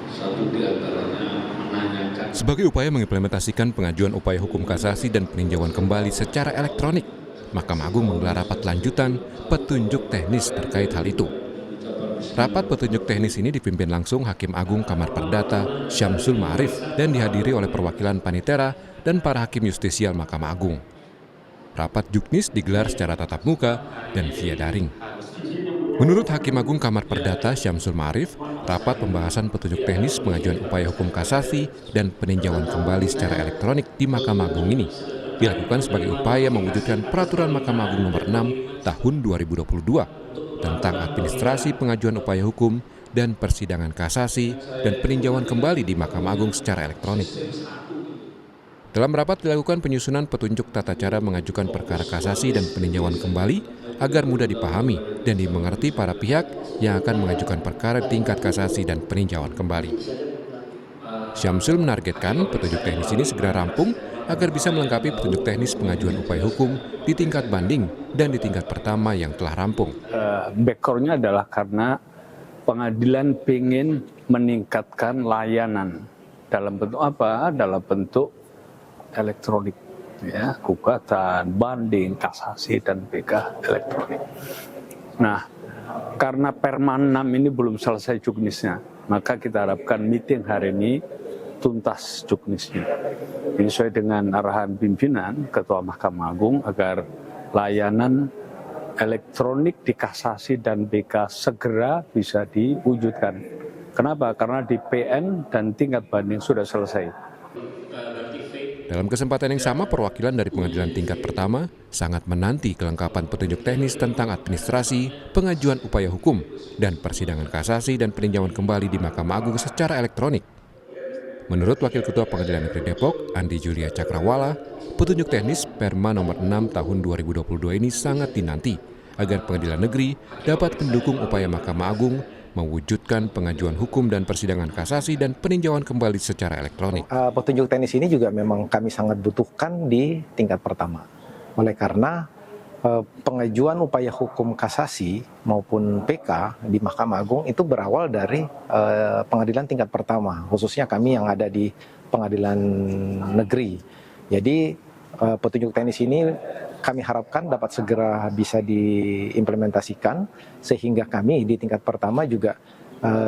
Satu di antaranya menanyakan. Sebagai upaya mengimplementasikan pengajuan upaya hukum kasasi dan peninjauan kembali secara elektronik, Mahkamah Agung menggelar rapat lanjutan petunjuk teknis terkait hal itu. Rapat petunjuk teknis ini dipimpin langsung Hakim Agung Kamar Perdata Syamsul Ma'arif dan dihadiri oleh perwakilan Panitera dan para hakim justisial Mahkamah Agung. Rapat juknis digelar secara tatap muka dan via daring. Menurut Hakim Agung Kamar Perdata Syamsul Ma'arif, rapat pembahasan petunjuk teknis pengajuan upaya hukum kasasi dan peninjauan kembali secara elektronik di Mahkamah Agung ini dilakukan sebagai upaya mewujudkan Peraturan Mahkamah Agung Nomor 6 Tahun 2022 tentang administrasi pengajuan upaya hukum dan persidangan kasasi dan peninjauan kembali di Mahkamah Agung secara elektronik. Dalam rapat dilakukan penyusunan petunjuk tata cara mengajukan perkara kasasi dan peninjauan kembali agar mudah dipahami dan dimengerti para pihak yang akan mengajukan perkara tingkat kasasi dan peninjauan kembali. Syamsul menargetkan petunjuk teknis ini segera rampung agar bisa melengkapi petunjuk teknis pengajuan upaya hukum di tingkat banding dan di tingkat pertama yang telah rampung. Background-nya adalah karena pengadilan ingin meningkatkan layanan dalam bentuk apa? Dalam bentuk elektronik, ya, gugatan, banding, kasasi, dan PK elektronik. Nah, karena Perman 6 ini belum selesai juknisnya, maka kita harapkan meeting hari ini tuntas juknisnya. Ini sesuai dengan arahan pimpinan Ketua Mahkamah Agung agar layanan elektronik di kasasi dan BK segera bisa diwujudkan. Kenapa? Karena di PN dan tingkat banding sudah selesai. Dalam kesempatan yang sama, perwakilan dari pengadilan tingkat pertama sangat menanti kelengkapan petunjuk teknis tentang administrasi, pengajuan upaya hukum, dan persidangan kasasi dan peninjauan kembali di Mahkamah Agung secara elektronik. Menurut Wakil Ketua Pengadilan Negeri Depok, Andi Julia Cakrawala, petunjuk teknis Perma Nomor 6 Tahun 2022 ini sangat dinanti agar Pengadilan Negeri dapat mendukung upaya Mahkamah Agung mewujudkan pengajuan hukum dan persidangan kasasi dan peninjauan kembali secara elektronik. Petunjuk teknis ini juga memang kami sangat butuhkan di tingkat pertama. Oleh karena pengajuan upaya hukum kasasi maupun PK di Mahkamah Agung itu berawal dari pengadilan tingkat pertama, khususnya kami yang ada di pengadilan negeri. Jadi petunjuk teknis ini kami harapkan dapat segera bisa diimplementasikan sehingga kami di tingkat pertama juga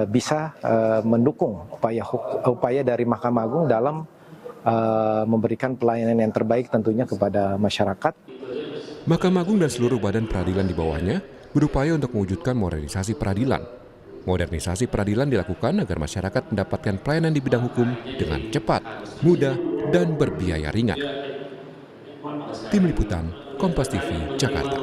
bisa mendukung upaya dari Mahkamah Agung dalam memberikan pelayanan yang terbaik tentunya kepada masyarakat. Mahkamah Agung dan seluruh badan peradilan di bawahnya berupaya untuk mewujudkan modernisasi peradilan. Modernisasi peradilan dilakukan agar masyarakat mendapatkan pelayanan di bidang hukum dengan cepat, mudah, dan berbiaya ringan. Tim Liputan, Kompas TV, Jakarta.